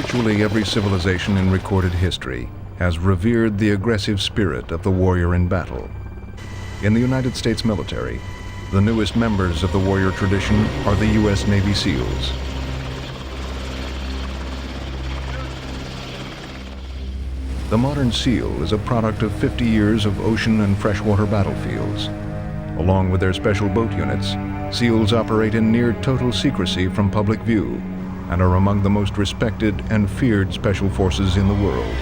Virtually every civilization in recorded history has revered the aggressive spirit of the warrior in battle. In the United States military, the newest members of the warrior tradition are the U.S. Navy SEALs. The modern SEAL is a product of 50 years of ocean and freshwater battlefields. Along with their special boat units, SEALs operate in near total secrecy from public view and are among the most respected and feared special forces in the world.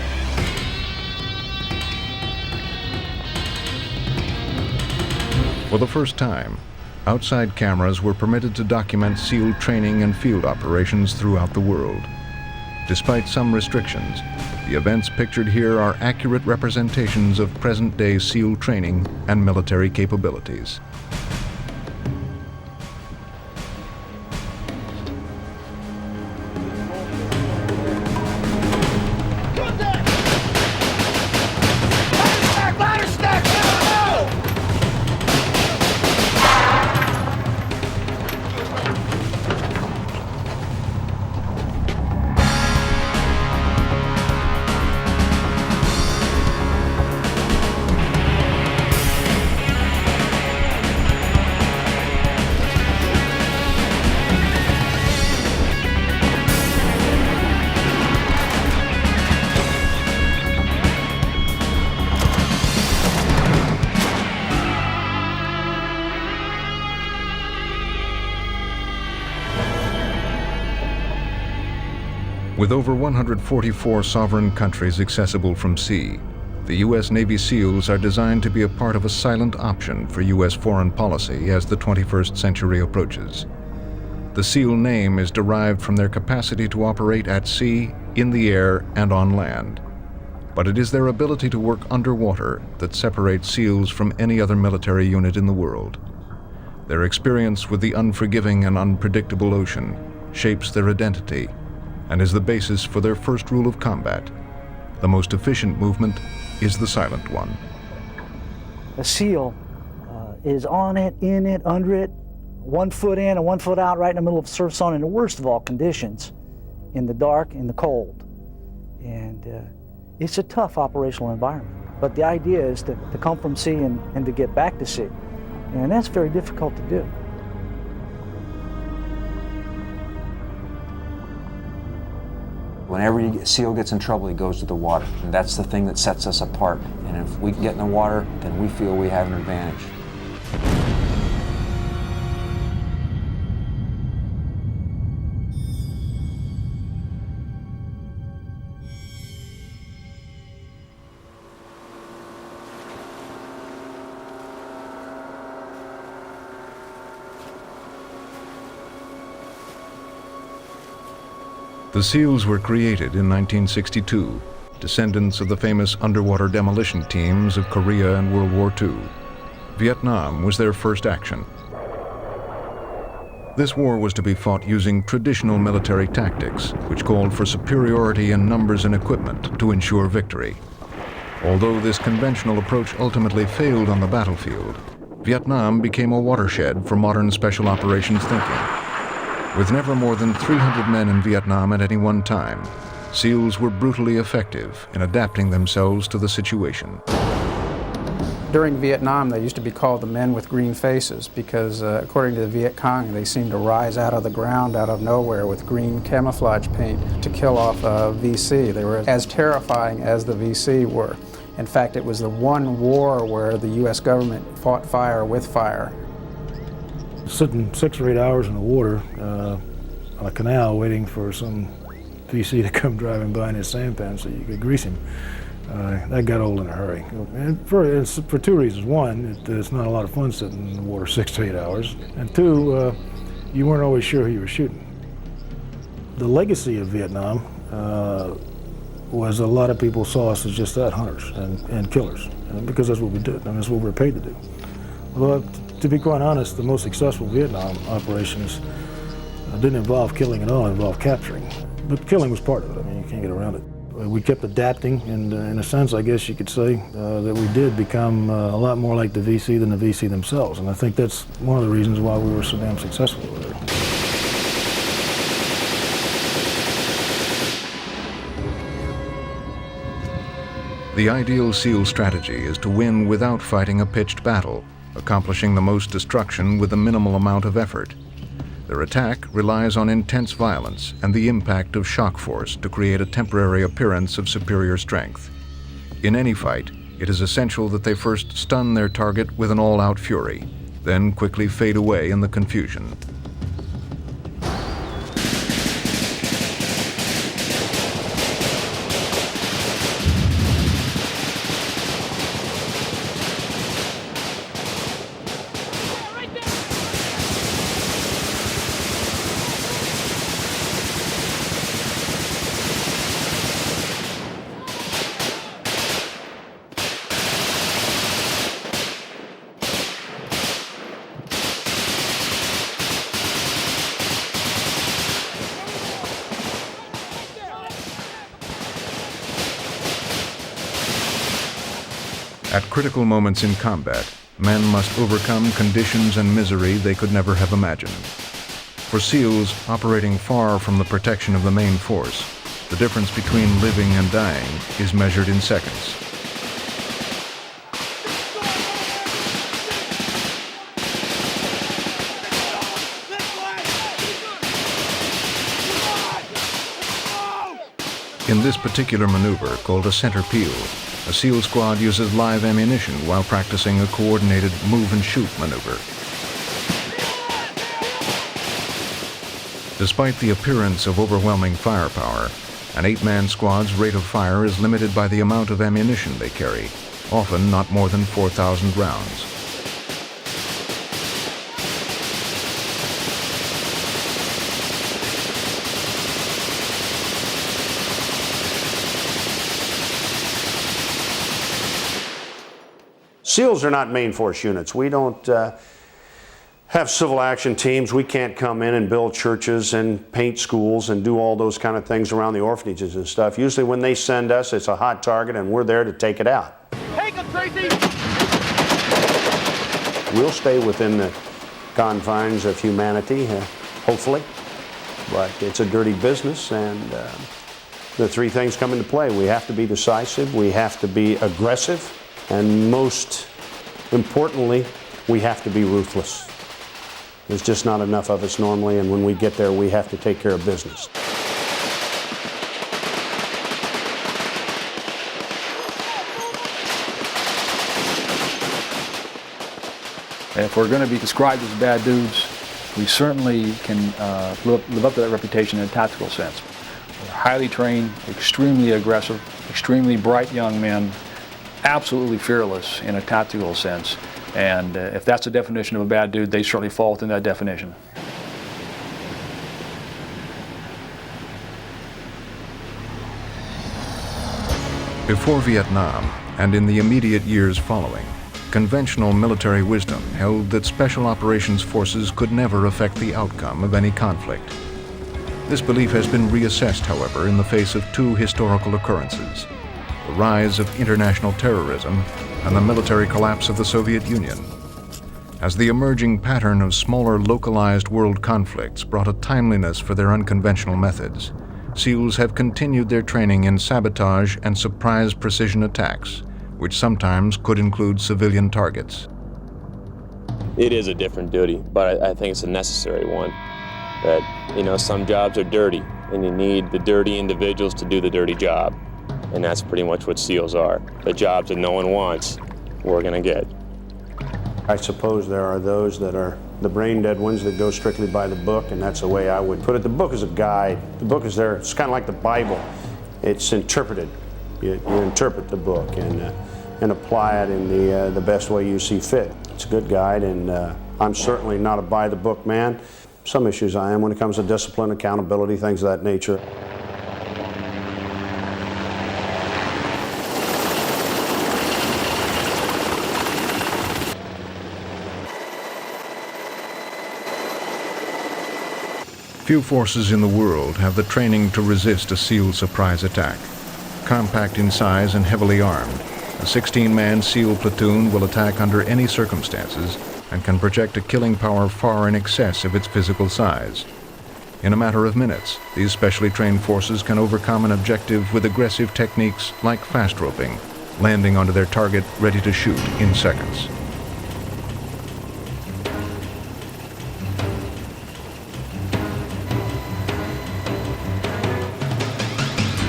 For the first time, outside cameras were permitted to document SEAL training and field operations throughout the world. Despite some restrictions, the events pictured here are accurate representations of present-day SEAL training and military capabilities. With over 144 sovereign countries accessible from sea, the U.S. Navy SEALs are designed to be a part of a silent option for U.S. foreign policy as the 21st century approaches. The SEAL name is derived from their capacity to operate at sea, in the air, and on land. But it is their ability to work underwater that separates SEALs from any other military unit in the world. Their experience with the unforgiving and unpredictable ocean shapes their identity and is the basis for their first rule of combat. The most efficient movement is the silent one. A SEAL is on it, in it, under it, 1 foot in and 1 foot out, right in the middle of the surf zone in the worst of all conditions, in the dark, in the cold. And it's a tough operational environment. But the idea is to come from sea and to get back to sea. And that's very difficult to do. Whenever a SEAL gets in trouble, he goes to the water. And that's the thing that sets us apart. And if we can get in the water, then we feel we have an advantage. The SEALs were created in 1962, descendants of the famous underwater demolition teams of Korea and World War II. Vietnam was their first action. This war was to be fought using traditional military tactics, which called for superiority in numbers and equipment to ensure victory. Although this conventional approach ultimately failed on the battlefield, Vietnam became a watershed for modern special operations thinking. With never more than 300 men in Vietnam at any one time, SEALs were brutally effective in adapting themselves to the situation. During Vietnam, they used to be called the men with green faces because, according to the Viet Cong, they seemed to rise out of the ground, out of nowhere, with green camouflage paint to kill off VC. They were as terrifying as the VC were. In fact, it was the one war where the U.S. government fought fire with fire. Sitting 6 or 8 hours in the water on a canal waiting for some VC to come driving by in his sampan so you could grease him, that got old in a hurry. And for 2 reasons. One, it's not a lot of fun sitting in the water 6 to 8 hours. And 2, you weren't always sure who you were shooting. The legacy of Vietnam was a lot of people saw us as just that, hunters and killers, because that's what we did. I mean, that's what we were paid to do. Although, to be quite honest, the most successful Vietnam operations didn't involve killing at all, it involved capturing. But killing was part of it. I mean, you can't get around it. We kept adapting, and in a sense, I guess you could say, that we did become a lot more like the VC than the VC themselves. And I think that's one of the reasons why we were so damn successful over there. The ideal SEAL strategy is to win without fighting a pitched battle, accomplishing the most destruction with a minimal amount of effort. Their attack relies on intense violence and the impact of shock force to create a temporary appearance of superior strength. In any fight, it is essential that they first stun their target with an all-out fury, then quickly fade away in the confusion. At critical moments in combat, men must overcome conditions and misery they could never have imagined. For SEALs operating far from the protection of the main force, the difference between living and dying is measured in seconds. In this particular maneuver, called a center peel, a SEAL squad uses live ammunition while practicing a coordinated move-and-shoot maneuver. Despite the appearance of overwhelming firepower, an 8-man squad's rate of fire is limited by the amount of ammunition they carry, often not more than 4,000 rounds. SEALs are not main force units. We don't have civil action teams. We can't come in and build churches and paint schools and do all those kind of things around the orphanages and stuff. Usually when they send us, it's a hot target and we're there to take it out. Take him, Tracy! We'll stay within the confines of humanity, hopefully, but it's a dirty business, and the three things come into play. We have to be decisive, we have to be aggressive, and most importantly, we have to be ruthless. There's just not enough of us normally, and when we get there, we have to take care of business. If we're going to be described as bad dudes, we certainly can live up to that reputation in a tactical sense. We're highly trained, extremely aggressive, extremely bright young men, absolutely fearless in a tactical sense. And if that's the definition of a bad dude, they certainly fall within that definition. Before Vietnam, and in the immediate years following, conventional military wisdom held that special operations forces could never affect the outcome of any conflict. This belief has been reassessed, however, in the face of two historical occurrences: the rise of international terrorism and the military collapse of the Soviet Union. As the emerging pattern of smaller localized world conflicts brought a timeliness for their unconventional methods, SEALs have continued their training in sabotage and surprise precision attacks, which sometimes could include civilian targets. It is a different duty, but I think it's a necessary one. That, you know, some jobs are dirty, and you need the dirty individuals to do the dirty job. And that's pretty much what SEALs are. The jobs that no one wants, we're gonna get. I suppose there are those that are the brain dead ones that go strictly by the book, and that's the way I would put it. The book is a guide. The book is there. It's kind of like the Bible. It's interpreted. You interpret the book and apply it in the best way you see fit. It's a good guide, and I'm certainly not a by-the-book man. Some issues I am when it comes to discipline, accountability, things of that nature. Few forces in the world have the training to resist a SEAL surprise attack. Compact in size and heavily armed, a 16-man SEAL platoon will attack under any circumstances and can project a killing power far in excess of its physical size. In a matter of minutes, these specially trained forces can overcome an objective with aggressive techniques like fast roping, landing onto their target ready to shoot in seconds.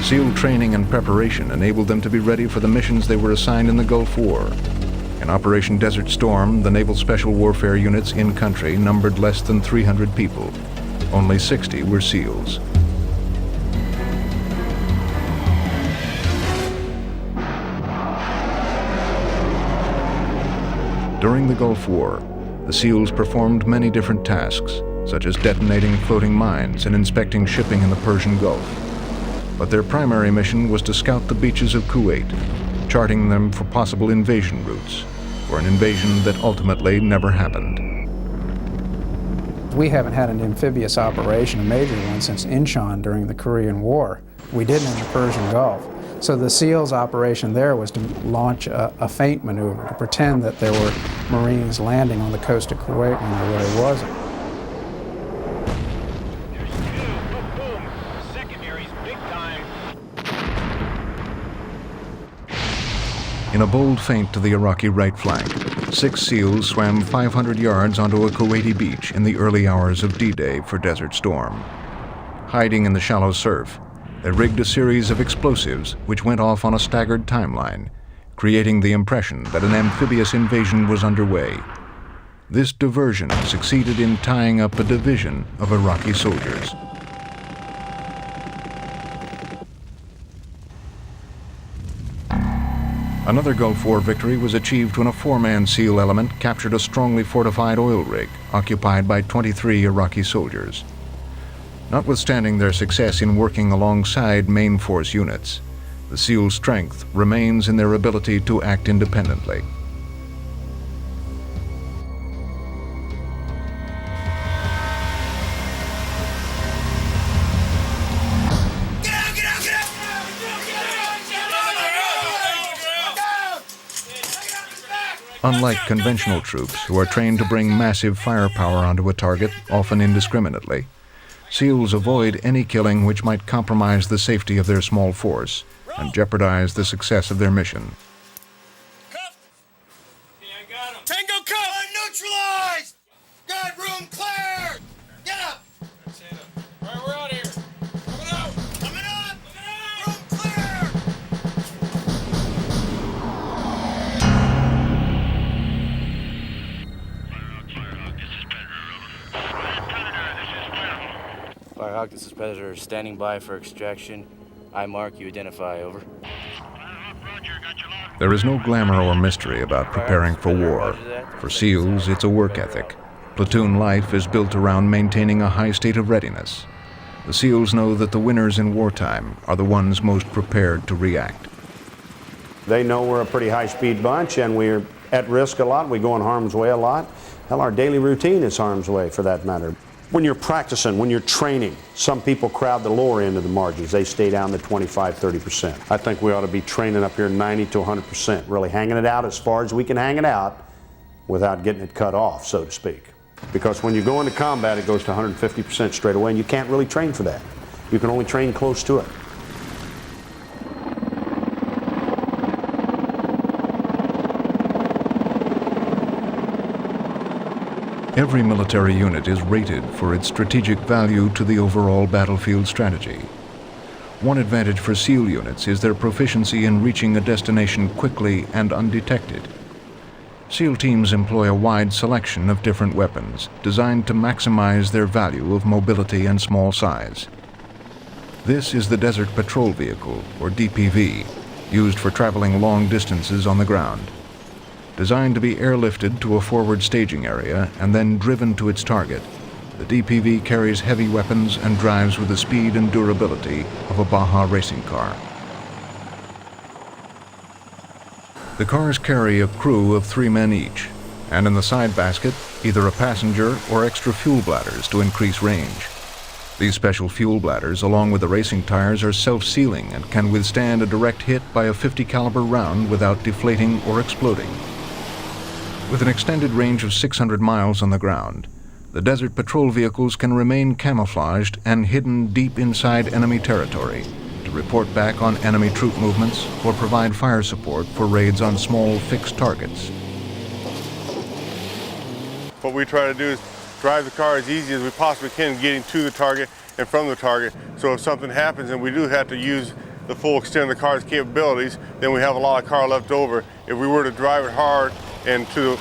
SEAL training and preparation enabled them to be ready for the missions they were assigned in the Gulf War. In Operation Desert Storm, the Naval Special Warfare units in country numbered less than 300 people. Only 60 were SEALs. During the Gulf War, the SEALs performed many different tasks, such as detonating floating mines and inspecting shipping in the Persian Gulf. But their primary mission was to scout the beaches of Kuwait, charting them for possible invasion routes, for an invasion that ultimately never happened. We haven't had an amphibious operation, a major one, since Incheon during the Korean War. We didn't in the Persian Gulf. So the SEALs operation there was to launch a feint maneuver, to pretend that there were Marines landing on the coast of Kuwait when there really wasn't. In a bold feint to the Iraqi right flank, 6 SEALs swam 500 yards onto a Kuwaiti beach in the early hours of D-Day for Desert Storm. Hiding in the shallow surf, they rigged a series of explosives which went off on a staggered timeline, creating the impression that an amphibious invasion was underway. This diversion succeeded in tying up a division of Iraqi soldiers. Another Gulf War victory was achieved when a 4-man SEAL element captured a strongly fortified oil rig occupied by 23 Iraqi soldiers. Notwithstanding their success in working alongside main force units, the SEAL's strength remains in their ability to act independently. Unlike conventional troops, who are trained to bring massive firepower onto a target, often indiscriminately, SEALs avoid any killing which might compromise the safety of their small force and jeopardize the success of their mission. Tango cuff! Neutralized! Got room clear! Get up! All right, we're out here. Coming out! Coming up! Room clear! Firehawk, this is Predator, standing by for extraction. I mark, you identify, over. There is no glamour or mystery about preparing for war. For SEALs, it's a work ethic. Platoon life is built around maintaining a high state of readiness. The SEALs know that the winners in wartime are the ones most prepared to react. They know we're a pretty high-speed bunch, and we're at risk a lot. We go in harm's way a lot. Hell, our daily routine is harm's way, for that matter. When you're practicing, when you're training, some people crowd the lower end of the margins. They stay down to 25, 30%. I think we ought to be training up here 90 to 100%, really hanging it out as far as we can hang it out without getting it cut off, so to speak. Because when you go into combat, it goes to 150% straight away, and you can't really train for that. You can only train close to it. Every military unit is rated for its strategic value to the overall battlefield strategy. One advantage for SEAL units is their proficiency in reaching a destination quickly and undetected. SEAL teams employ a wide selection of different weapons designed to maximize their value of mobility and small size. This is the Desert Patrol Vehicle, or DPV, used for traveling long distances on the ground. Designed to be airlifted to a forward staging area and then driven to its target, the DPV carries heavy weapons and drives with the speed and durability of a Baja racing car. The cars carry a crew of 3 men each, and in the side basket, either a passenger or extra fuel bladders to increase range. These special fuel bladders, along with the racing tires, are self-sealing and can withstand a direct hit by a .50 caliber round without deflating or exploding. With an extended range of 600 miles on the ground, the Desert Patrol vehicles can remain camouflaged and hidden deep inside enemy territory to to report back on enemy troop movements or provide fire support for raids on small fixed targets. What we try to do is drive the car as easy as we possibly can, getting to the target and from the target. So if something happens and we do have to use the full extent of the car's capabilities, then we have a lot of car left over. If we were to drive it hard and to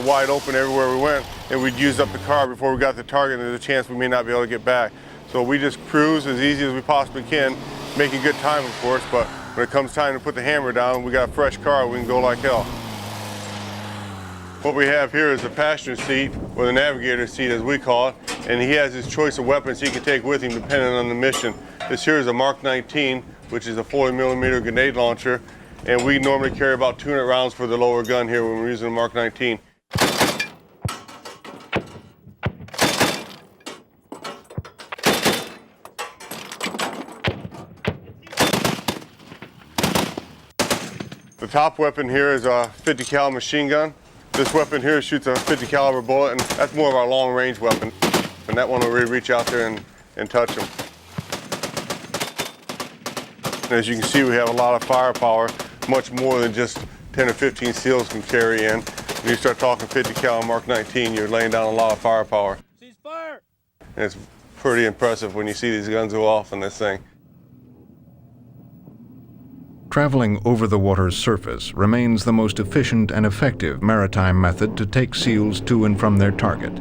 wide open everywhere we went, and we'd use up the car before we got to the target, and there's a chance we may not be able to get back. So we just cruise as easy as we possibly can, making good time, of course, but when it comes time to put the hammer down, we got a fresh car, we can go like hell. What we have here is a passenger seat, or the navigator seat as we call it, and he has his choice of weapons he can take with him depending on the mission. This here is a Mark 19, which is a 40mm grenade launcher, and we normally carry about 200 rounds for the lower gun here when we're using a Mark 19. The top weapon here is a 50 cal machine gun. This weapon here shoots a 50 caliber bullet, and that's more of our long range weapon. And that one will really reach out there and touch them. And as you can see, we have a lot of firepower, much more than just 10 or 15 SEALs can carry in. When you start talking 50 cal Mark 19, you're laying down a lot of firepower. Cease fire! And it's pretty impressive when you see these guns go off on this thing. Traveling over the water's surface remains the most efficient and effective maritime method to take SEALs to and from their target.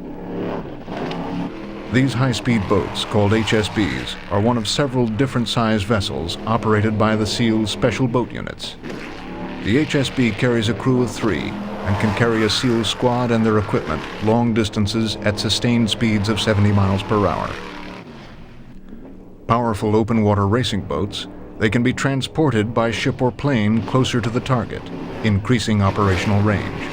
These high-speed boats, called HSBs, are one of several different-sized vessels operated by the SEALs Special Boat Units. The HSB carries a crew of 3 and can carry a SEAL squad and their equipment long distances at sustained speeds of 70 miles per hour. Powerful open-water racing boats, they can be transported by ship or plane closer to the target, increasing operational range.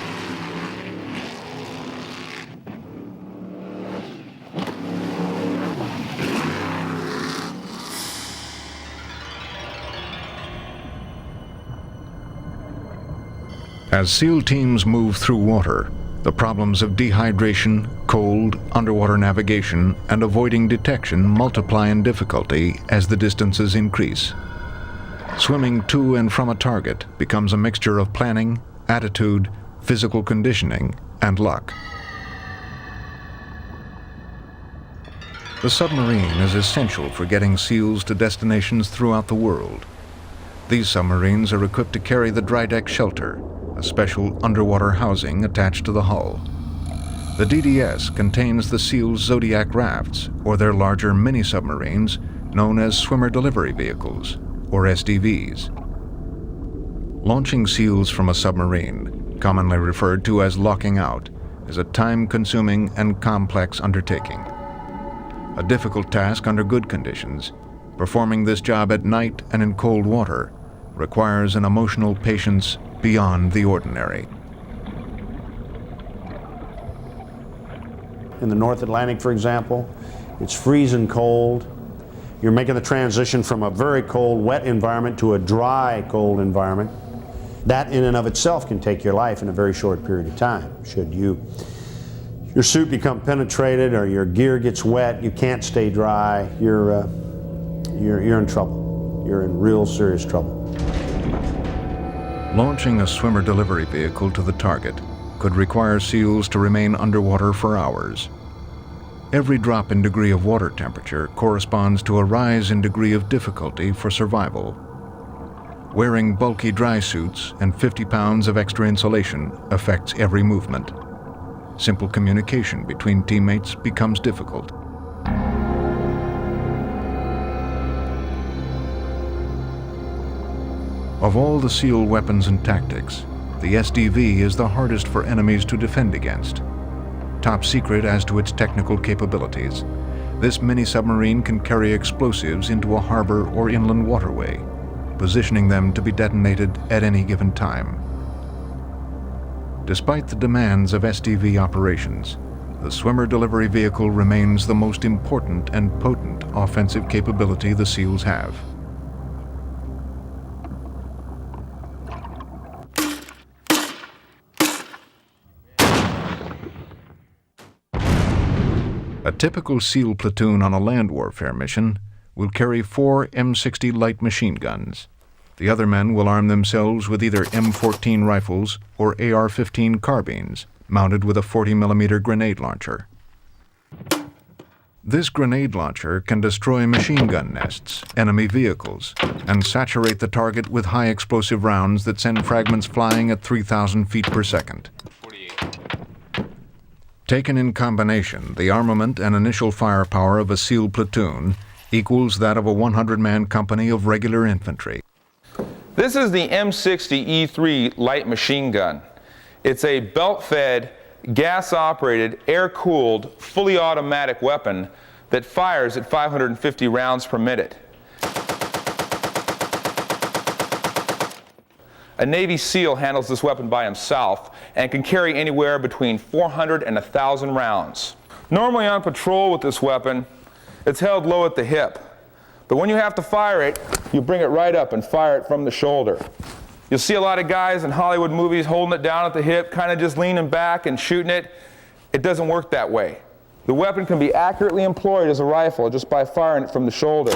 As SEAL teams move through water, the problems of dehydration, cold, underwater navigation, and avoiding detection multiply in difficulty as the distances increase. Swimming to and from a target becomes a mixture of planning, attitude, physical conditioning, and luck. The submarine is essential for getting SEALs to destinations throughout the world. These submarines are equipped to carry the dry deck shelter, a special underwater housing attached to the hull. The DDS contains the SEALs' Zodiac rafts, or their larger mini-submarines known as swimmer delivery vehicles, or SDVs. Launching SEALs from a submarine, commonly referred to as locking out, is a time-consuming and complex undertaking. A difficult task under good conditions, performing this job at night and in cold water requires an emotional patience beyond the ordinary. In the North Atlantic, for example, it's freezing cold. You're making the transition from a very cold, wet environment to a dry, cold environment. That in and of itself can take your life in a very short period of time. Should your suit become penetrated or your gear gets wet, you can't stay dry, you're in trouble. You're in real serious trouble. Launching a swimmer delivery vehicle to the target could require SEALs to remain underwater for hours. Every drop in degree of water temperature corresponds to a rise in degree of difficulty for survival. Wearing bulky dry suits and 50 pounds of extra insulation affects every movement. Simple communication between teammates becomes difficult. Of all the SEAL weapons and tactics, the SDV is the hardest for enemies to defend against. Top secret as to its technical capabilities, this mini-submarine can carry explosives into a harbor or inland waterway, positioning them to be detonated at any given time. Despite the demands of SDV operations, the swimmer delivery vehicle remains the most important and potent offensive capability the SEALs have. A typical SEAL platoon on a land warfare mission will carry 4 M60 light machine guns. The other men will arm themselves with either M14 rifles or AR-15 carbines, mounted with a 40mm grenade launcher. This grenade launcher can destroy machine gun nests, enemy vehicles, and saturate the target with high explosive rounds that send fragments flying at 3,000 feet per second. Taken in combination, the armament and initial firepower of a SEAL platoon equals that of a 100-man company of regular infantry. This is the M60 E3 light machine gun. It's a belt-fed, gas-operated, air-cooled, fully automatic weapon that fires at 550 rounds per minute. A Navy SEAL handles this weapon by himself and can carry anywhere between 400 and 1,000 rounds. Normally on patrol with this weapon, it's held low at the hip. But when you have to fire it, you bring it right up and fire it from the shoulder. You'll see a lot of guys in Hollywood movies holding it down at the hip, kind of just leaning back and shooting it. It doesn't work that way. The weapon can be accurately employed as a rifle just by firing it from the shoulder.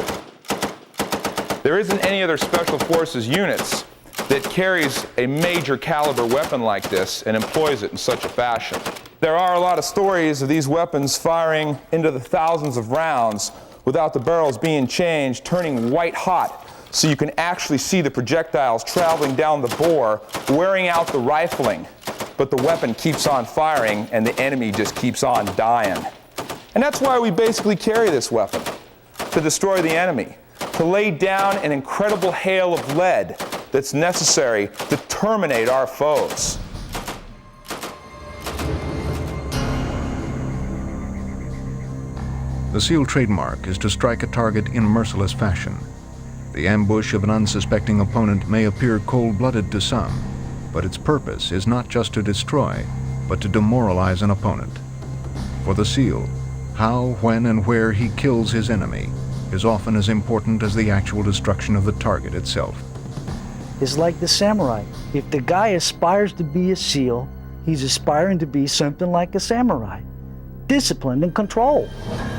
There isn't any other Special Forces units that carries a major caliber weapon like this and employs it in such a fashion. There are a lot of stories of these weapons firing into the thousands of rounds without the barrels being changed, turning white hot, so you can actually see the projectiles traveling down the bore, wearing out the rifling. But the weapon keeps on firing and the enemy just keeps on dying. And that's why we basically carry this weapon, to destroy the enemy, to lay down an incredible hail of lead that's necessary to terminate our foes. The SEAL trademark is to strike a target in merciless fashion. The ambush of an unsuspecting opponent may appear cold-blooded to some, but its purpose is not just to destroy, but to demoralize an opponent. For the SEAL, how, when, and where he kills his enemy is often as important as the actual destruction of the target itself. It's like the samurai. If the guy aspires to be a SEAL, he's aspiring to be something like a samurai. Disciplined and controlled.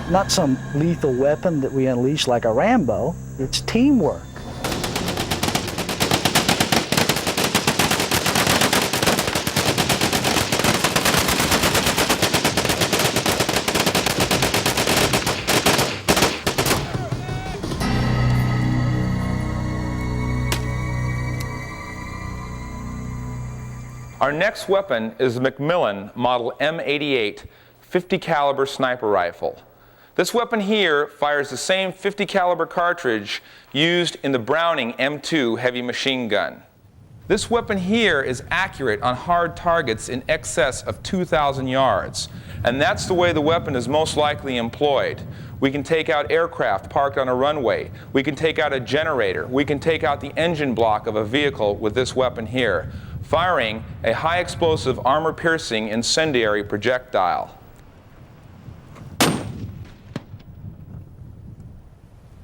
Not some lethal weapon that we unleash like a Rambo. It's teamwork. Our next weapon is the McMillan Model M88 50 caliber sniper rifle. This weapon here fires the same 50 caliber cartridge used in the Browning M2 heavy machine gun. This weapon here is accurate on hard targets in excess of 2,000 yards, and that's the way the weapon is most likely employed. We can take out aircraft parked on a runway. We can take out a generator. We can take out the engine block of a vehicle with this weapon here, firing a high explosive armor-piercing incendiary projectile.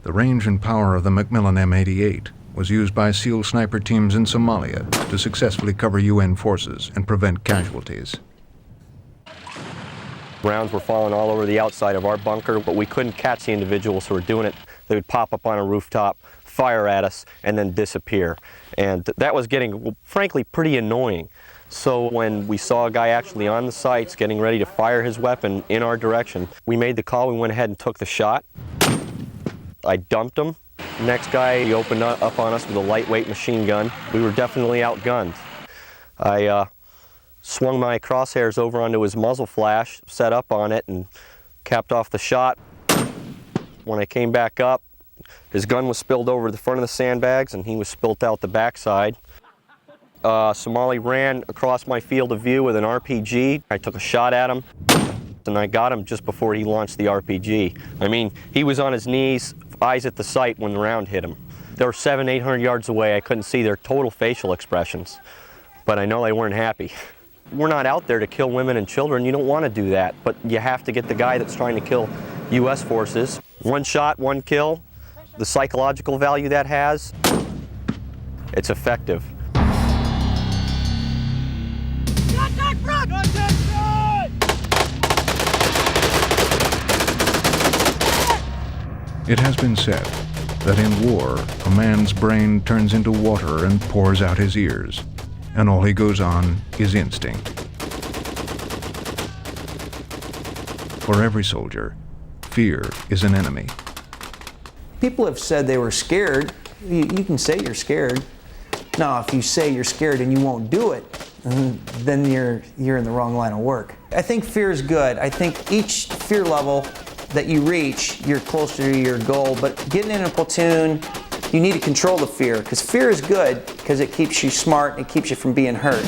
The range and power of the McMillan M88 was used by SEAL sniper teams in Somalia to successfully cover UN forces and prevent casualties. Rounds were falling all over the outside of our bunker, but we couldn't catch the individuals who were doing it. They would pop up on a rooftop, fire at us, and then disappear. And that was getting, frankly, pretty annoying. So when we saw a guy actually on the sights getting ready to fire his weapon in our direction, we made the call, we went ahead and took the shot. I dumped him. Next guy, he opened up on us with a lightweight machine gun. We were definitely outgunned. I swung my crosshairs over onto his muzzle flash, set up on it, and capped off the shot. When I came back up, his gun was spilled over the front of the sandbags, and he was spilt out the backside. Somali ran across my field of view with an RPG. I took a shot at him, and I got him just before he launched the RPG. I mean, he was on his knees, eyes at the sight when the round hit him. They were 700-800 yards away. I couldn't see their total facial expressions, but I know they weren't happy. We're not out there to kill women and children. You don't want to do that, but you have to get the guy that's trying to kill U.S. forces. One shot, one kill. The psychological value that has, it's effective. Contact front! Contact front! It has been said that in war, a man's brain turns into water and pours out his ears, and all he goes on is instinct. For every soldier, fear is an enemy. People have said they were scared. You can say you're scared. Now, if you say you're scared and you won't do it, then you're in the wrong line of work. I think fear is good. I think each fear level that you reach, you're closer to your goal. But getting in a platoon, you need to control the fear, because fear is good because it keeps you smart and it keeps you from being hurt.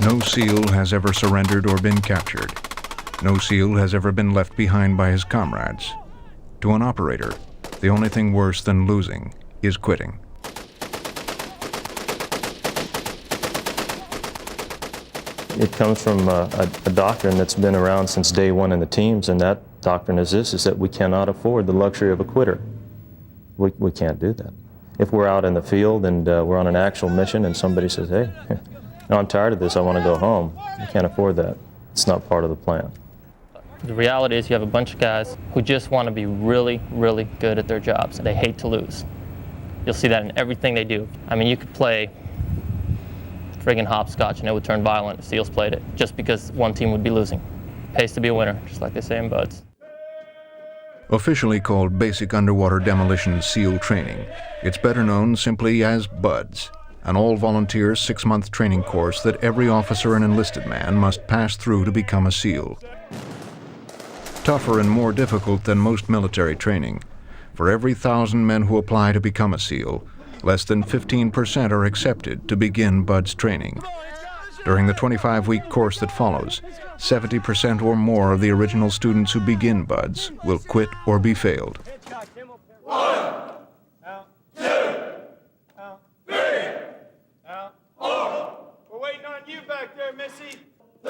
No SEAL has ever surrendered or been captured. No SEAL has ever been left behind by his comrades. To an operator, the only thing worse than losing is quitting. It comes from a doctrine that's been around since day one in the teams, and that doctrine is this, is that we cannot afford the luxury of a quitter. We can't do that. If we're out in the field and we're on an actual mission and somebody says, hey, I'm tired of this, I want to go home, we can't afford that. It's not part of the plan. The reality is you have a bunch of guys who just want to be really, really good at their jobs. They hate to lose. You'll see that in everything they do. I mean, you could play friggin' hopscotch and it would turn violent if SEALs played it, just because one team would be losing. Pays to be a winner, just like they say in BUD/S. Officially called Basic Underwater Demolition SEAL Training, it's better known simply as BUD/S, an all-volunteer 6-month training course that every officer and enlisted man must pass through to become a SEAL. Tougher and more difficult than most military training. For every 1,000 men who apply to become a SEAL, less than 15% are accepted to begin BUD/S training. During the 25-week course that follows, 70% or more of the original students who begin BUD/S will quit or be failed.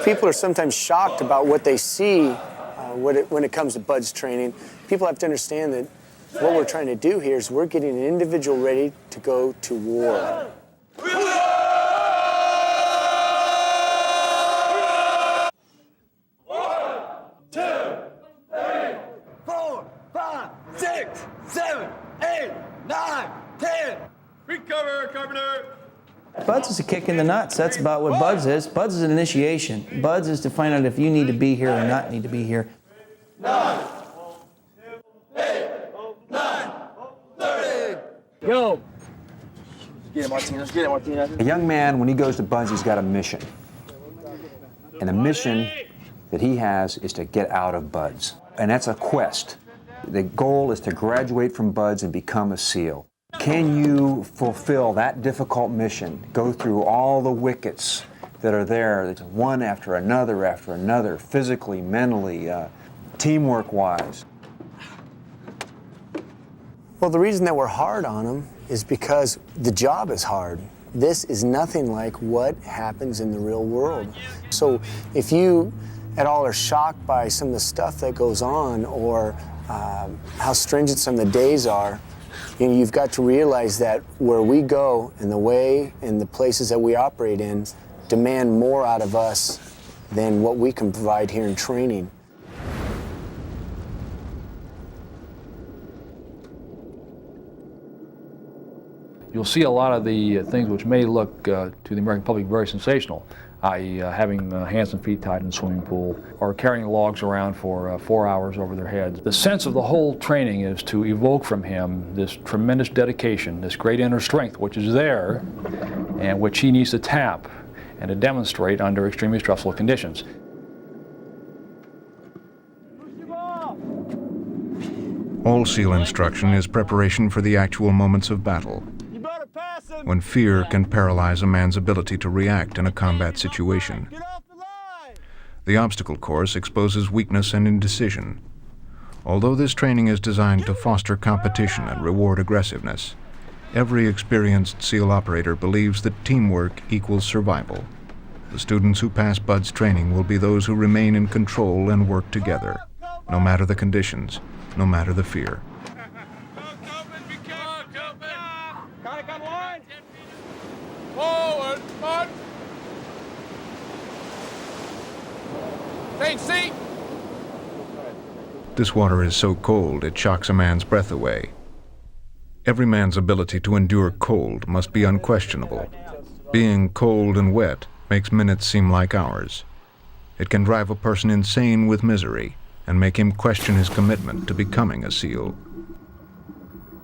People are sometimes shocked about what they see when it comes to BUD/S training. People have to understand that what we're trying to do here is we're getting an individual ready to go to war. 6, 7, 8, 9, 10. Recover, Carpenter. BUD/S is a kick in the nuts. That's about what BUD/S is. BUD/S is an initiation. BUD/S is to find out if you need to be here or not need to be here. 9, 8, 9, 30. Go. Get it, Martinez. Get it, Martinez. A young man, when he goes to BUD/S, he's got a mission. And the mission that he has is to get out of BUD/S. And that's a quest. The goal is to graduate from BUD/S and become a SEAL. Can you fulfill that difficult mission, go through all the wickets that are there, one after another, physically, mentally, teamwork-wise? Well, the reason that we're hard on them is because the job is hard. This is nothing like what happens in the real world. So if you at all are shocked by some of the stuff that goes on or how stringent some of the days are, you've got to realize that where we go and the way and the places that we operate in demand more out of us than what we can provide here in training. You'll see a lot of the things which may look to the American public very sensational, i.e. Having hands and feet tied in a swimming pool or carrying logs around for 4 hours over their heads. The sense of the whole training is to evoke from him this tremendous dedication, this great inner strength which is there and which he needs to tap and to demonstrate under extremely stressful conditions. All SEAL instruction is preparation for the actual moments of battle, when fear can paralyze a man's ability to react in a combat situation. The obstacle course exposes weakness and indecision. Although this training is designed to foster competition and reward aggressiveness, every experienced SEAL operator believes that teamwork equals survival. The students who pass BUD/S training will be those who remain in control and work together, no matter the conditions, no matter the fear. Come on, Copeland. Come on, Copeland. Got it, come on. on. Change seat. This water is so cold it shocks a man's breath away. Every man's ability to endure cold must be unquestionable. Being cold and wet makes minutes seem like hours. It can drive a person insane with misery and make him question his commitment to becoming a SEAL.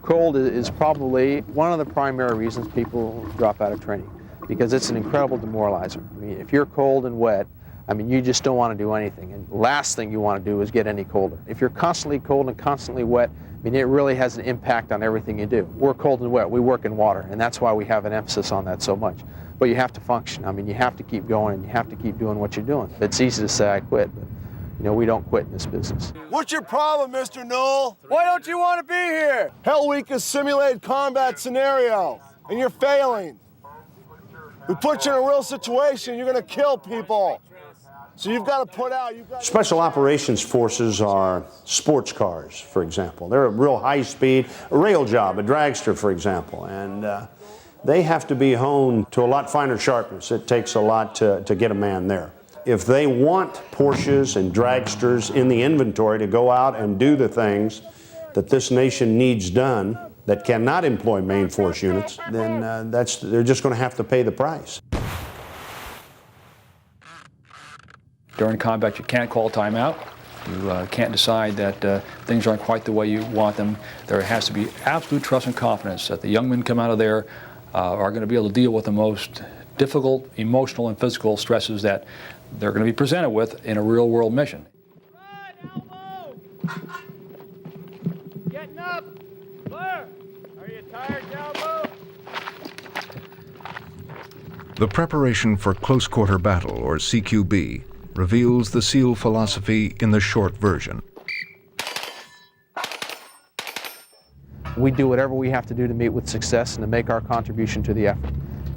Cold is probably one of the primary reasons people drop out of training, because it's an incredible demoralizer. I mean, if you're cold and wet, I mean, you just don't want to do anything, and the last thing you want to do is get any colder. If you're constantly cold and constantly wet, I mean, it really has an impact on everything you do. We're cold and wet, we work in water, and that's why we have an emphasis on that so much. But you have to function. I mean, you have to keep going, and you have to keep doing what you're doing. It's easy to say I quit, but you know, we don't quit in this business. What's your problem, Mr. Knoll? Why don't you want to be here? Hell Week is simulated combat scenario, and you're failing. We put you in a real situation, you're gonna kill people. So you've got to put out, Special Operations Forces are sports cars, for example. They're a real high-speed, a rail job, a dragster, for example, and they have to be honed to a lot finer sharpness. It takes a lot to get a man there. If they want Porsches and dragsters in the inventory to go out and do the things that this nation needs done that cannot employ main force units, then they're just going to have to pay the price. During combat, you can't call timeout. You can't decide that things aren't quite the way you want them. There has to be absolute trust and confidence that the young men come out of there are going to be able to deal with the most difficult emotional and physical stresses that they're going to be presented with in a real-world mission. Getting up. Clear. Are you tired, Elbow? The preparation for close quarter battle, or CQB, reveals the SEAL philosophy in the short version. We do whatever we have to do to meet with success and to make our contribution to the effort.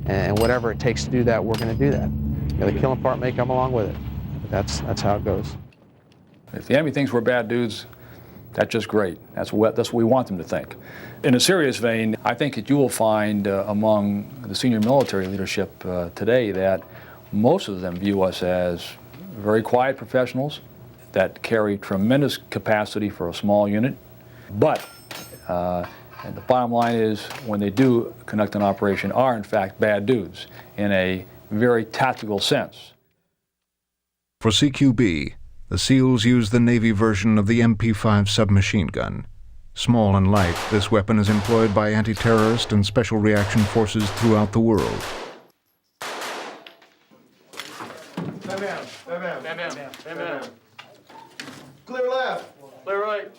And whatever it takes to do that, we're going to do that. You know, the killing part may come along with it. But that's how it goes. If the enemy thinks we're bad dudes, that's just great. That's what we want them to think. In a serious vein, I think that you will find among the senior military leadership today that most of them view us as very quiet professionals that carry tremendous capacity for a small unit. But and the bottom line is, when they do conduct an operation, are in fact bad dudes in a very tactical sense. For CQB, the SEALs use the Navy version of the MP5 submachine gun. Small and light, this weapon is employed by anti-terrorist and special reaction forces throughout the world. Clear left. Clear right.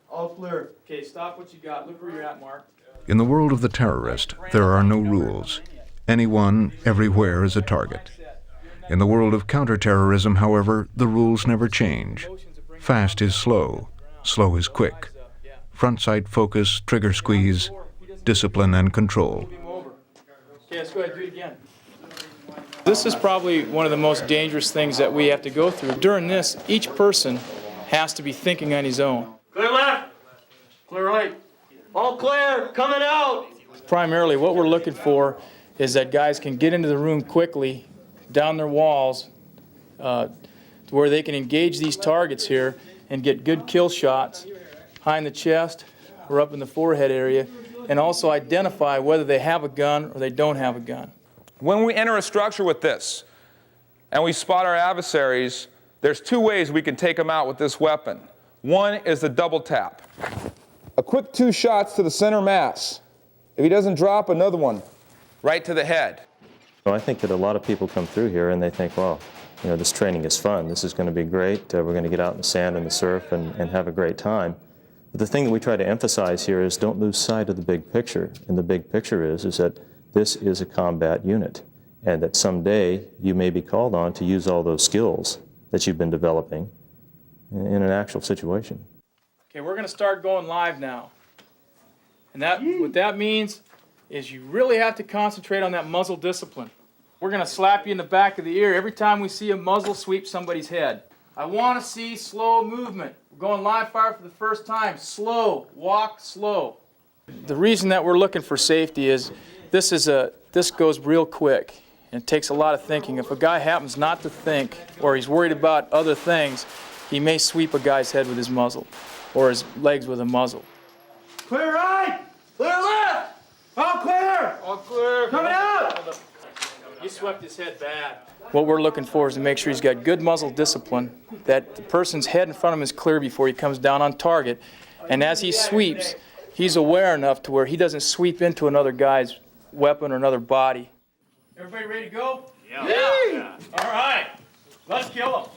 All clear. Okay, stop what you got. Look where you're at, Mark. In the world of the terrorist, there are no rules. Anyone, everywhere is a target. In the world of counterterrorism, however, the rules never change. Fast is slow, slow is quick. Front sight focus, trigger squeeze, discipline and control. Okay, let's go ahead and do it again. This is probably one of the most dangerous things that we have to go through. During this, each person has to be thinking on his own. Clear left. Clear right. All clear. Coming out. Primarily, what we're looking for is that guys can get into the room quickly, down their walls, to where they can engage these targets here and get good kill shots high in the chest or up in the forehead area, and also identify whether they have a gun or they don't have a gun. When we enter a structure with this and we spot our adversaries, there's two ways we can take them out with this weapon. One is the double tap. A quick 2 shots to the center mass. If he doesn't drop, another one right to the head. Well, I think that a lot of people come through here and they think, well, you know, this training is fun. This is going to be great. We're going to get out in the sand and the surf and have a great time. But the thing that we try to emphasize here is don't lose sight of the big picture. And the big picture is that this is a combat unit, and that someday you may be called on to use all those skills that you've been developing in an actual situation. Okay, we're going to start going live now. And what that means is you really have to concentrate on that muzzle discipline. We're going to slap you in the back of the ear every time we see a muzzle sweep somebody's head. I want to see slow movement. We're going live fire for the first time. Slow. Walk slow. The reason that we're looking for safety is this goes real quick. And it takes a lot of thinking. If a guy happens not to think, or he's worried about other things, he may sweep a guy's head with his muzzle, or his legs with a muzzle. Clear right! Clear left! All clear! All clear. Coming out! He swept his head bad. What we're looking for is to make sure he's got good muzzle discipline, that the person's head in front of him is clear before he comes down on target, and as he sweeps, he's aware enough to where he doesn't sweep into another guy's weapon or another body. Everybody ready to go? Yeah. All right. Let's kill him.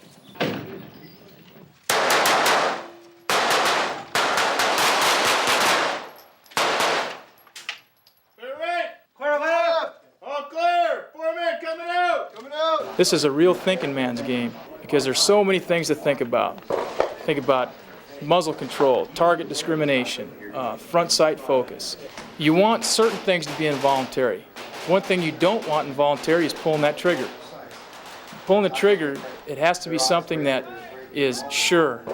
Clear right! Clear left! All clear! 4 men coming out! Coming out! This is a real thinking man's game because there's so many things to think about. Think about muzzle control, target discrimination, front sight focus. You want certain things to be involuntary. One thing you don't want involuntary is pulling that trigger. Pulling the trigger, it has to be something that is sure.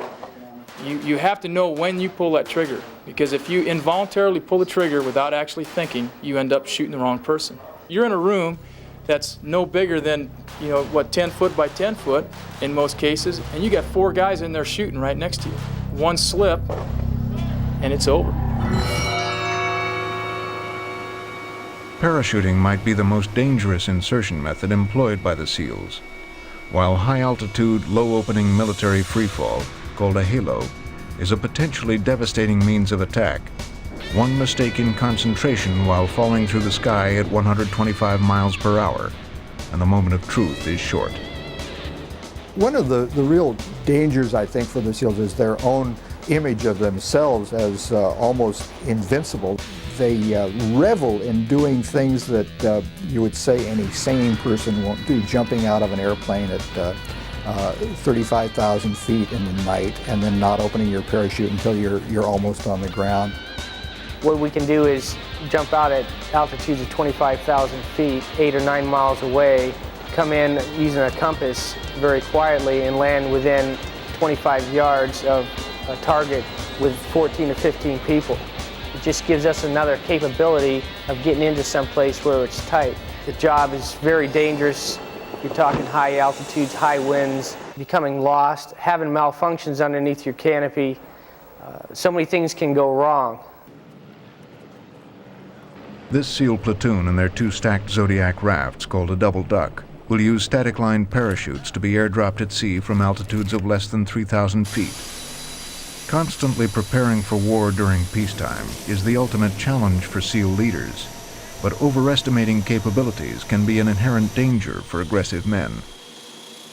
You have to know when you pull that trigger, because if you involuntarily pull the trigger without actually thinking, you end up shooting the wrong person. You're in a room that's no bigger than, 10 foot by 10 foot in most cases, and you got 4 guys in there shooting right next to you. One slip, and it's over. Parachuting might be the most dangerous insertion method employed by the SEALs. While high-altitude, low-opening military freefall, called a halo, is a potentially devastating means of attack, one mistake in concentration while falling through the sky at 125 miles per hour, and the moment of truth is short. One of the real dangers, I think, for the SEALs is their own image of themselves as almost invincible. They revel in doing things that you would say any sane person won't do, jumping out of an airplane at 35,000 feet in the night and then not opening your parachute until you're almost on the ground. What we can do is jump out at altitudes of 25,000 feet, 8 or 9 miles away, come in using a compass very quietly and land within 25 yards of a target with 14 to 15 people. It just gives us another capability of getting into some place where it's tight. The job is very dangerous. You're talking high altitudes, high winds, becoming lost, having malfunctions underneath your canopy. So many things can go wrong. This SEAL platoon and their 2 stacked Zodiac rafts, called a double duck, will use static-line parachutes to be airdropped at sea from altitudes of less than 3,000 feet. Constantly preparing for war during peacetime is the ultimate challenge for SEAL leaders, but overestimating capabilities can be an inherent danger for aggressive men.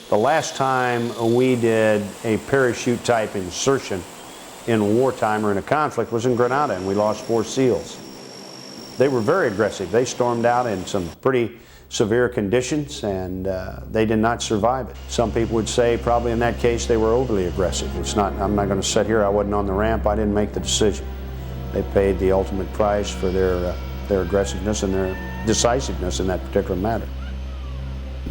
The last time we did a parachute type insertion in wartime or in a conflict was in Grenada, and we lost 4 SEALs. They were very aggressive. They stormed out in some pretty severe conditions, and they did not survive it. Some people would say probably in that case they were overly aggressive. I'm not going to sit here, I wasn't on the ramp, I didn't make the decision. They paid the ultimate price for their aggressiveness and their decisiveness in that particular matter.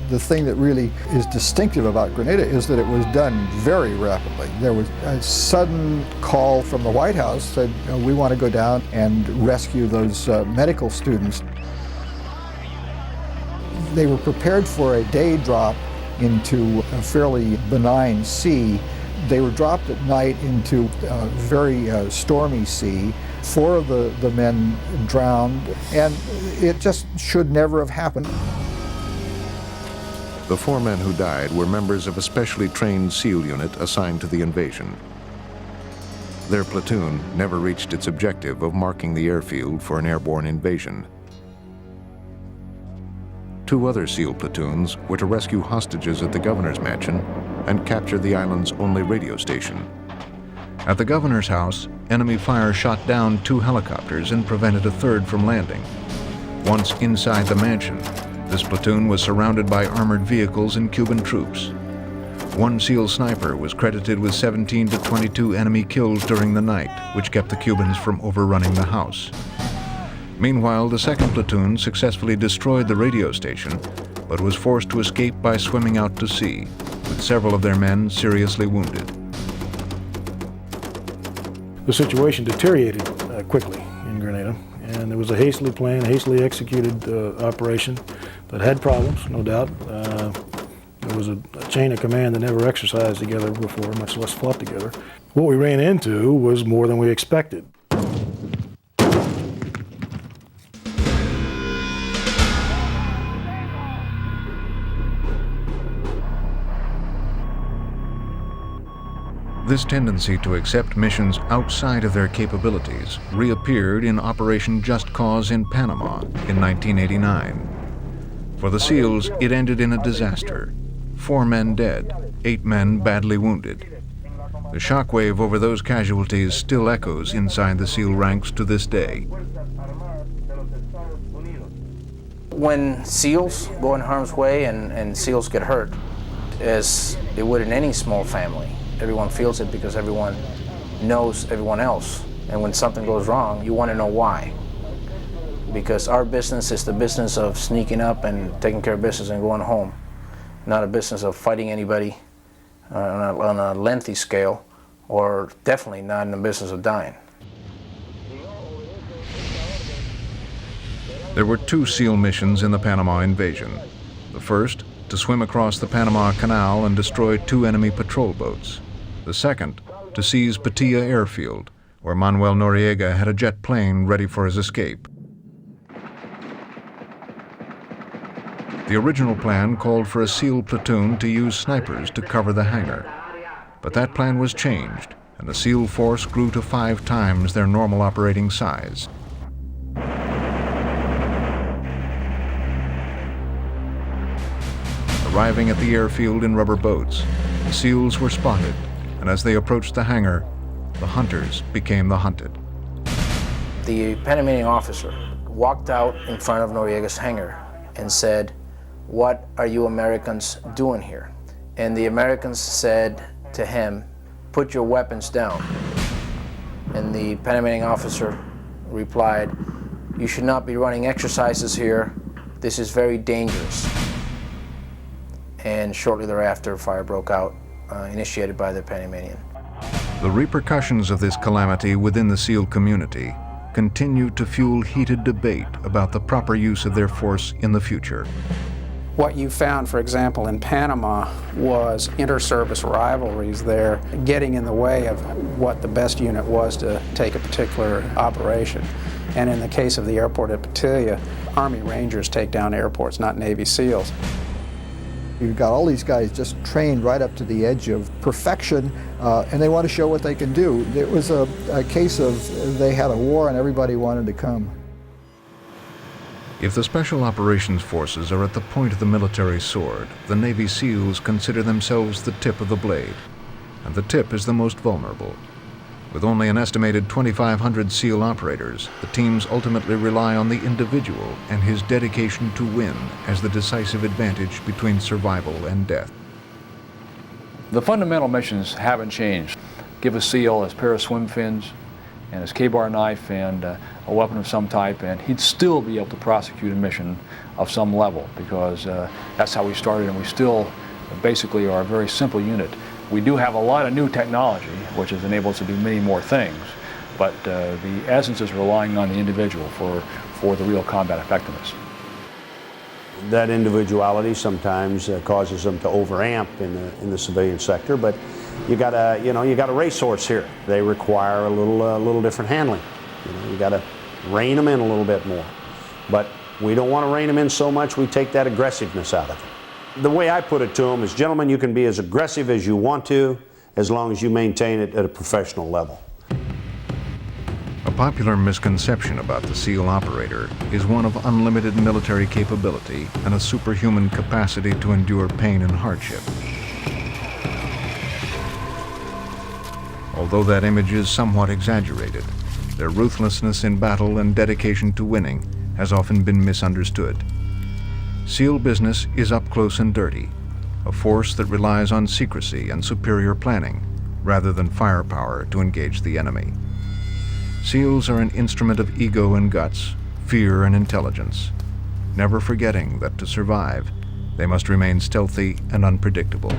The thing that really is distinctive about Grenada is that it was done very rapidly. There was a sudden call from the White House that we want to go down and rescue those medical students. They were prepared for a day drop into a fairly benign sea. They were dropped at night into a very stormy sea. 4 of the men drowned, and it just should never have happened. The 4 men who died were members of a specially trained SEAL unit assigned to the invasion. Their platoon never reached its objective of marking the airfield for an airborne invasion. 2 other SEAL platoons were to rescue hostages at the governor's mansion and capture the island's only radio station. At the governor's house, enemy fire shot down 2 helicopters and prevented a 3rd from landing. Once inside the mansion, this platoon was surrounded by armored vehicles and Cuban troops. 1 SEAL sniper was credited with 17 to 22 enemy kills during the night, which kept the Cubans from overrunning the house. Meanwhile, the 2nd platoon successfully destroyed the radio station, but was forced to escape by swimming out to sea, with several of their men seriously wounded. The situation deteriorated quickly in Grenada, and And it was a hastily planned, hastily executed operation that had problems, no doubt. There was a chain of command that never exercised together before, much less fought together. What we ran into was more than we expected. This tendency to accept missions outside of their capabilities reappeared in Operation Just Cause in Panama in 1989. For the SEALs, it ended in a disaster. 4 men dead, 8 men badly wounded. The shockwave over those casualties still echoes inside the SEAL ranks to this day. When SEALs go in harm's way and SEALs get hurt, as they would in any small family, everyone feels it because everyone knows everyone else. And when something goes wrong, you want to know why. Because our business is the business of sneaking up and taking care of business and going home, not a business of fighting anybody on a lengthy scale, or definitely not in the business of dying. There were 2 SEAL missions in the Panama invasion. The first, to swim across the Panama Canal and destroy 2 enemy patrol boats. The second, to seize Pattaya Airfield, where Manuel Noriega had a jet plane ready for his escape. The original plan called for a SEAL platoon to use snipers to cover the hangar. But that plan was changed, and the SEAL force grew to 5 times their normal operating size. Arriving at the airfield in rubber boats, the SEALs were spotted, and as they approached the hangar, the hunters became the hunted. The Panamanian officer walked out in front of Noriega's hangar and said, "What are you Americans doing here?" And the Americans said to him, "Put your weapons down." And the Panamanian officer replied, "You should not be running exercises here. This is very dangerous." And shortly thereafter, fire broke out, initiated by the Panamanian. The repercussions of this calamity within the SEAL community continued to fuel heated debate about the proper use of their force in the future. What you found, for example, in Panama was inter-service rivalries there getting in the way of what the best unit was to take a particular operation. And in the case of the airport at Pattaya, Army Rangers take down airports, not Navy SEALs. You've got all these guys just trained right up to the edge of perfection, and they want to show what they can do. It was a case of they had a war and everybody wanted to come. If the Special Operations Forces are at the point of the military sword, the Navy SEALs consider themselves the tip of the blade, and the tip is the most vulnerable. With only an estimated 2,500 SEAL operators, the teams ultimately rely on the individual and his dedication to win as the decisive advantage between survival and death. The fundamental missions haven't changed. Give a SEAL his pair of swim fins and his K-bar knife and a weapon of some type, and he'd still be able to prosecute a mission of some level, because that's how we started, and we still basically are a very simple unit. We do have a lot of new technology, which has enabled us to do many more things, but the essence is relying on the individual for the real combat effectiveness. That individuality sometimes causes them to overamp in the civilian sector, but you got a racehorse here. They require a little different handling. You got to rein them in a little bit more, but we don't want to rein them in so much we take that aggressiveness out of it. The way I put it to them is, gentlemen, you can be as aggressive as you want to, as long as you maintain it at a professional level. A popular misconception about the SEAL operator is one of unlimited military capability and a superhuman capacity to endure pain and hardship. Although that image is somewhat exaggerated, their ruthlessness in battle and dedication to winning has often been misunderstood. SEAL business is up close and dirty, a force that relies on secrecy and superior planning rather than firepower to engage the enemy. SEALs are an instrument of ego and guts, fear and intelligence, never forgetting that to survive, they must remain stealthy and unpredictable.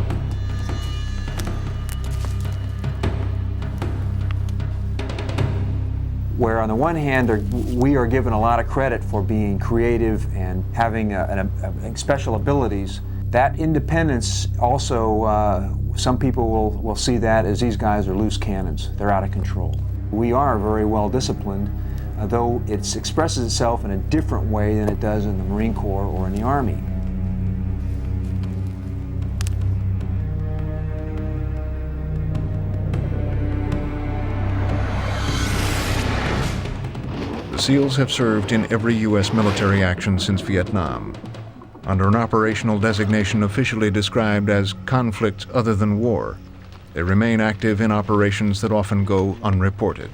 where on the one hand we are given a lot of credit for being creative and having special abilities. That independence also, some people will see that as these guys are loose cannons. They're out of control. We are very well disciplined, though it expresses itself in a different way than it does in the Marine Corps or in the Army. The SEALs have served in every U.S. military action since Vietnam, under an operational designation officially described as conflict other than war. They remain active in operations that often go unreported.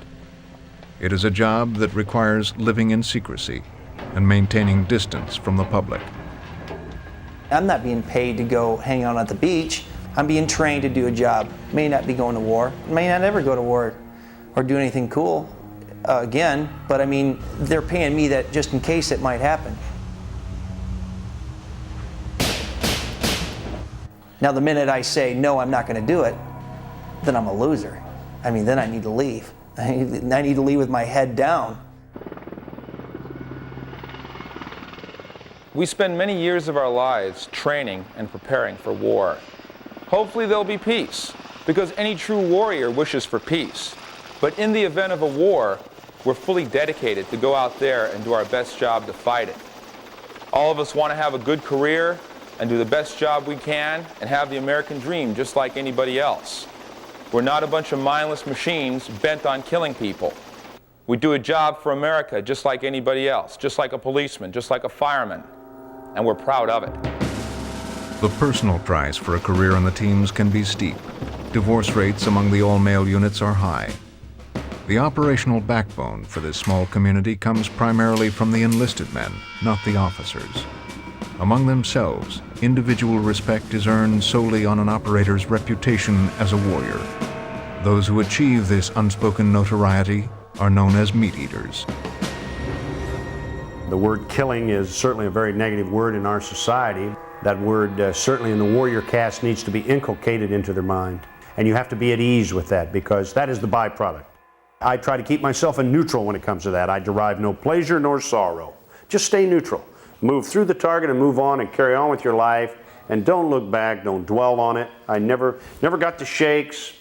It is a job that requires living in secrecy and maintaining distance from the public. I'm not being paid to go hang out at the beach. I'm being trained to do a job. May not be going to war, may not ever go to war or do anything cool again, but I mean, they're paying me that just in case it might happen. Now, the minute I say, no, I'm not going to do it, then I'm a loser. I mean, then I need to leave. I need to leave with my head down. We spend many years of our lives training and preparing for war. Hopefully there'll be peace, because any true warrior wishes for peace. But in the event of a war, we're fully dedicated to go out there and do our best job to fight it. All of us want to have a good career and do the best job we can and have the American dream just like anybody else. We're not a bunch of mindless machines bent on killing people. We do a job for America just like anybody else, just like a policeman, just like a fireman, and we're proud of it. The personal price for a career on the teams can be steep. Divorce rates among the all-male units are high. The operational backbone for this small community comes primarily from the enlisted men, not the officers. Among themselves, individual respect is earned solely on an operator's reputation as a warrior. Those who achieve this unspoken notoriety are known as meat eaters. The word killing is certainly a very negative word in our society. That word certainly in the warrior caste needs to be inculcated into their mind. And you have to be at ease with that because that is the byproduct. I try to keep myself in neutral when it comes to that. I derive no pleasure nor sorrow. Just stay neutral. Move through the target and move on and carry on with your life. And don't look back, don't dwell on it. I never got the shakes.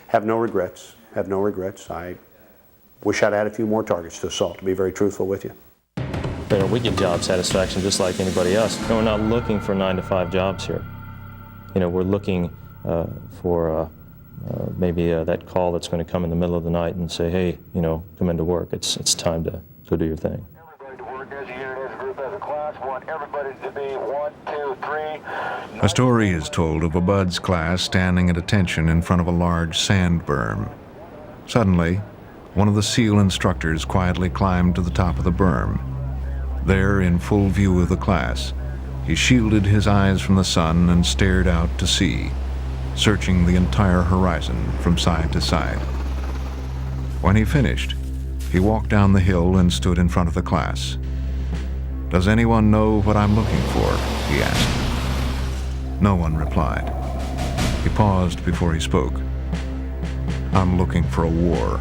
Have no regrets. Have no regrets. I wish I'd had a few more targets to assault, to be very truthful with you. You know, we get job satisfaction just like anybody else. And we're not looking for 9-to-5 jobs here. You know, we're looking for maybe that call that's going to come in the middle of the night and say, hey, you know, come into work. It's time to go do your thing. A story is told of a BUD/S class standing at attention in front of a large sand berm. Suddenly, one of the SEAL instructors quietly climbed to the top of the berm. There, in full view of the class, he shielded his eyes from the sun and stared out to sea, searching the entire horizon from side to side. When he finished, he walked down the hill and stood in front of the class. "Does anyone know what I'm looking for?" he asked. No one replied. He paused before he spoke. "I'm looking for a war."